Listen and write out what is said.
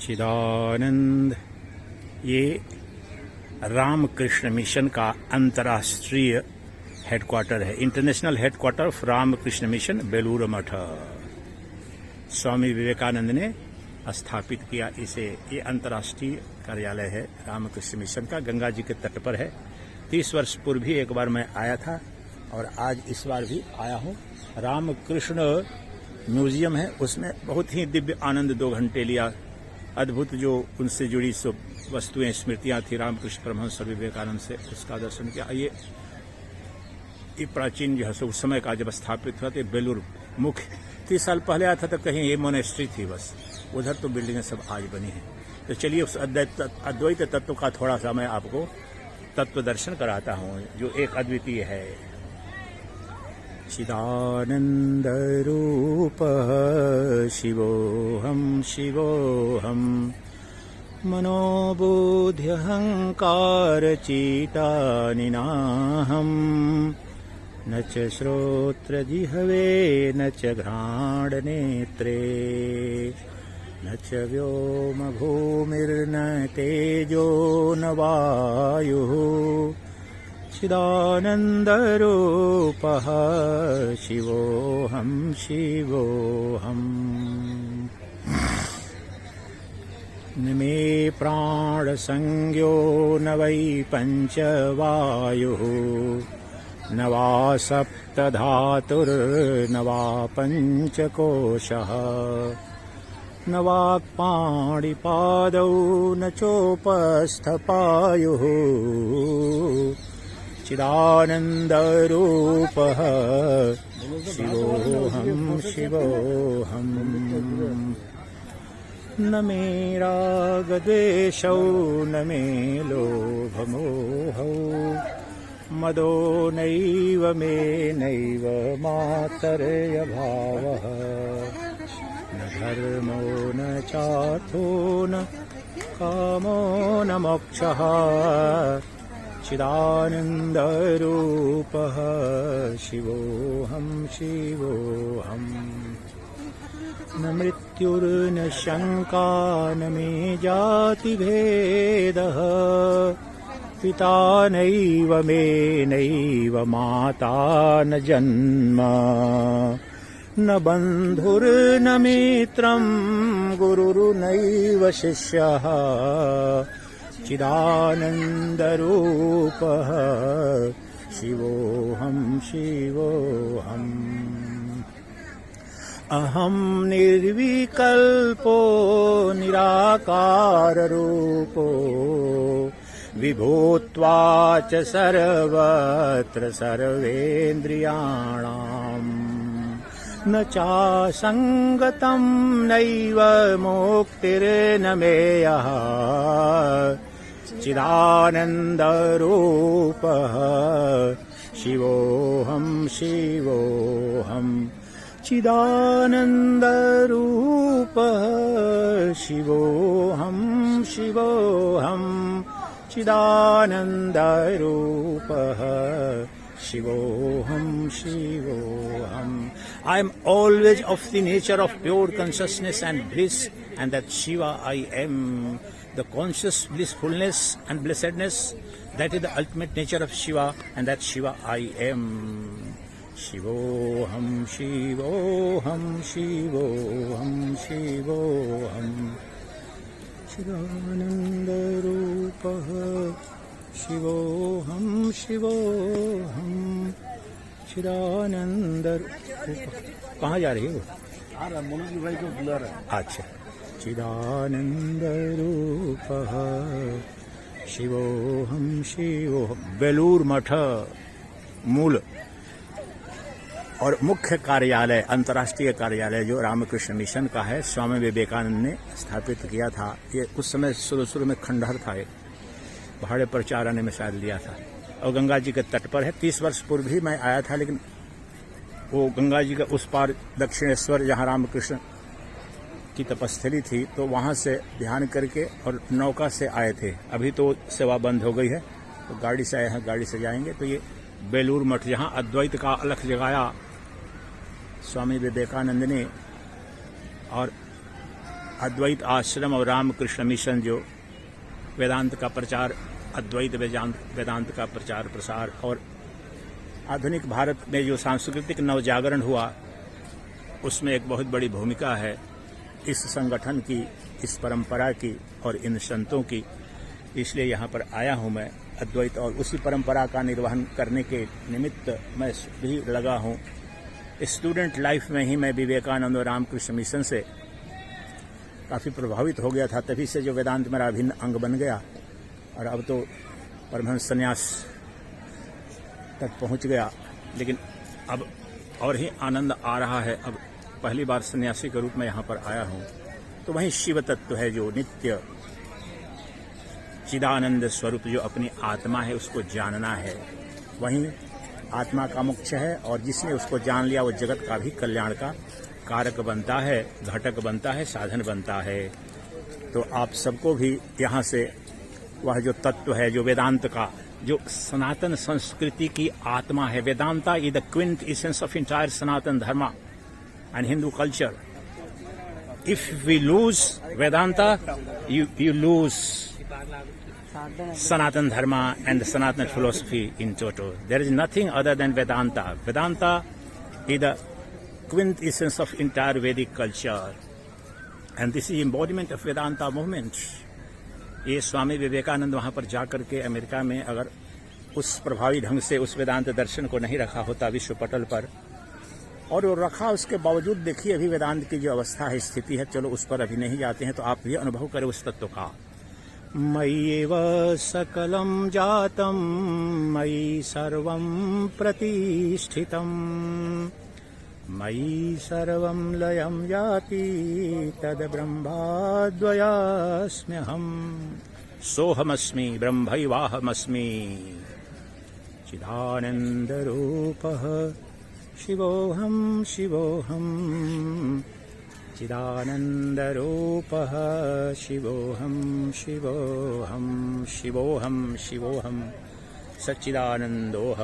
चिदानंद ये रामकृष्ण मिशन का अंतर्राष्ट्रीय हेडक्वार्टर है। International headquarter of Ramakrishna mission Belur Math Swami Vivekananda ने स्थापित किया इसे। ये अंतर्राष्ट्रीय कार्यालय है रामकृष्ण मिशन का, गंगा जी के तट पर है। 30 वर्ष पूर्व भी एक बार मैं आया था और आज इस बार भी आया हूँ। रामकृष्ण म्यूजियम है, उसमें बहुत ही दिव्य आनंद 2 घंटे लिया। अद्भुत जो उनसे जुड़ी सब वस्तुएं स्मृतियां थी रामकृष्ण परमहंस स्वामी विवेकानंद से, उसका दर्शन किया। ये प्राचीन जो है उस समय का जब स्थापित हुआ तो बेलूर मुख्य 30 साल पहले आया था तो कहीं ये मोनेस्ट्री थी बस, उधर तो बिल्डिंगें सब आज बनी हैं। तो चलिए उस अद्वैत तत्व का थोड़ा सा मैं आपको तत्व दर्शन कराता हूँ जो एक अद्वितीय है। चिदानंद रूपः शिवोऽहं शिवोऽहं मनोबुद्ध्यहंकारचितानि नाहम् न च श्रोत्रजिह्वे न च घ्राणनेत्रे न च व्योमभूमिर्न तेजो न वायुः चिदानन्दरूपः शिवोऽहं शिवोऽहम्। न मे प्राणसंज्ञो न वै पञ्चवायुः न वा सप्तधातुर्न वा पञ्चकोशः न वाक्पाणिपादौ न चोपस्थपायुः चिदानन्दरूपः शिवोऽहं शिवोऽहम्। न मे रागद्वेषौ न मे लोभमोहौ मदो नैव मे नैव मात्सर्यभावः न धर्मो न चार्थो न कामो न मोक्षः चिदानन्दरूपः शिवोऽहं शिवोऽहम्। न मृत्युर्न शङ्का न मे जातिभेदः पिता नैव मे नैव माता न जन्म न बन्धुर्न मित्रं गुरुर्नैव शिष्यः चिदानन्दरूपः शिवोऽहं शिवोऽहम्। अहं निर्विकल्पो निराकाररूपो विभूत्वा च सर्वत्र सर्वेन्द्रियाणाम् न चासङ्गतं नैव मुक्तिर्न मेयः चिदानन्दरूपः शिवोऽहं शिवोऽहम्। चिदानन्दरूपः शिवोऽहं शिवोऽहम्। चिदानन्दरूपः शिवोऽहं शिवोऽहम्। I am always of the nature of pure consciousness and bliss, and that Shiva I am, the conscious blissfulness and blessedness, that is the ultimate nature of Shiva, and that Shiva I am. Shivoham Shivoham Shivoham Shivoham Chidananda Rupaha Shivoham Shivoham चिदानंद कहाँ जा रही हो? मनोज भाई को बुला रहा है। अच्छा। चिदानंद रूपः शिवोहम शिवोहम। बेलूर मठ मूल और मुख्य कार्यालय, अंतर्राष्ट्रीय कार्यालय जो रामकृष्ण मिशन का है, स्वामी विवेकानंद ने स्थापित किया था। ये उस समय शुरू में खंडहर था, भाड़े पर 4 आने में शायद लिया था, और गंगा जी के तट पर है। 30 वर्ष पूर्व भी मैं आया था, लेकिन वो गंगा जी का उस पार दक्षिणेश्वर जहाँ रामकृष्ण की तपस्थली थी, तो वहाँ से ध्यान करके और नौका से आए थे। अभी तो सेवा बंद हो गई है, तो गाड़ी से आए हैं, गाड़ी से जाएंगे। तो ये बेलूर मठ, जहाँ अद्वैत का अलख जगाया स्वामी विवेकानंद ने, और अद्वैत आश्रम और रामकृष्ण मिशन जो वेदांत का प्रचार, अद्वैत वेदांत का प्रचार प्रसार और आधुनिक भारत में जो सांस्कृतिक नवजागरण हुआ, उसमें एक बहुत बड़ी भूमिका है इस संगठन की, इस परंपरा की और इन संतों की। इसलिए यहाँ पर आया हूँ मैं अद्वैत और उसी परंपरा का निर्वहन करने के निमित्त मैं भी लगा हूँ। स्टूडेंट लाइफ में ही मैं विवेकानंद और रामकृष्ण मिशन से काफ़ी प्रभावित हो गया था, तभी से जो वेदांत मेरा अभिन्न अंग बन गया और अब तो परमहंस संन्यास तक पहुँच गया। लेकिन अब और ही आनंद आ रहा है। अब पहली बार सन्यासी के रूप में यहाँ पर आया हूँ, तो वही शिव तत्व है जो नित्य चिदानंद स्वरूप जो अपनी आत्मा है उसको जानना है। वहीं आत्मा का मोक्ष है और जिसने उसको जान लिया वो जगत का भी कल्याण का कारक बनता है, घटक बनता है, साधन बनता है। तो आप सबको भी यहाँ से वह जो तत्व है, जो वेदांत का, जो सनातन संस्कृति की आत्मा है, Vedanta is the quintessence of entire Sanatan dharma and Hindu culture. If we lose Vedanta, you lose Sanatan Dharma and the Sanatan philosophy in total. There is nothing other than Vedanta. Vedanta is the quintessence of entire Vedic culture. And this is embodiment of Vedanta movement. ये स्वामी विवेकानंद वहाँ पर जाकर के America में अगर उस प्रभावी ढंग से उस वेदांत दर्शन को नहीं रखा होता विश्व पटल पर, और वो रखा, उसके बावजूद देखिए अभी वेदांत की जो अवस्था है, स्थिति है, चलो उस पर अभी नहीं जाते हैं, तो आप भी अनुभव करें उस तत्व का। मय्येव सकलं जातं मयि सर्वं प्रतिष्ठितं मयि सर्वं लयं याति तद् ब्रह्माद्वयस्म्यहम् सोऽहमस्मि ब्रह्मैवाहमस्मि चिदानन्दरूपः शिवोऽहं शिवोऽहं चिदानन्दरूपः शिवोऽहं शिवोऽहं शिवोऽहं शिवोऽहं सच्चिदानन्दोऽहम्।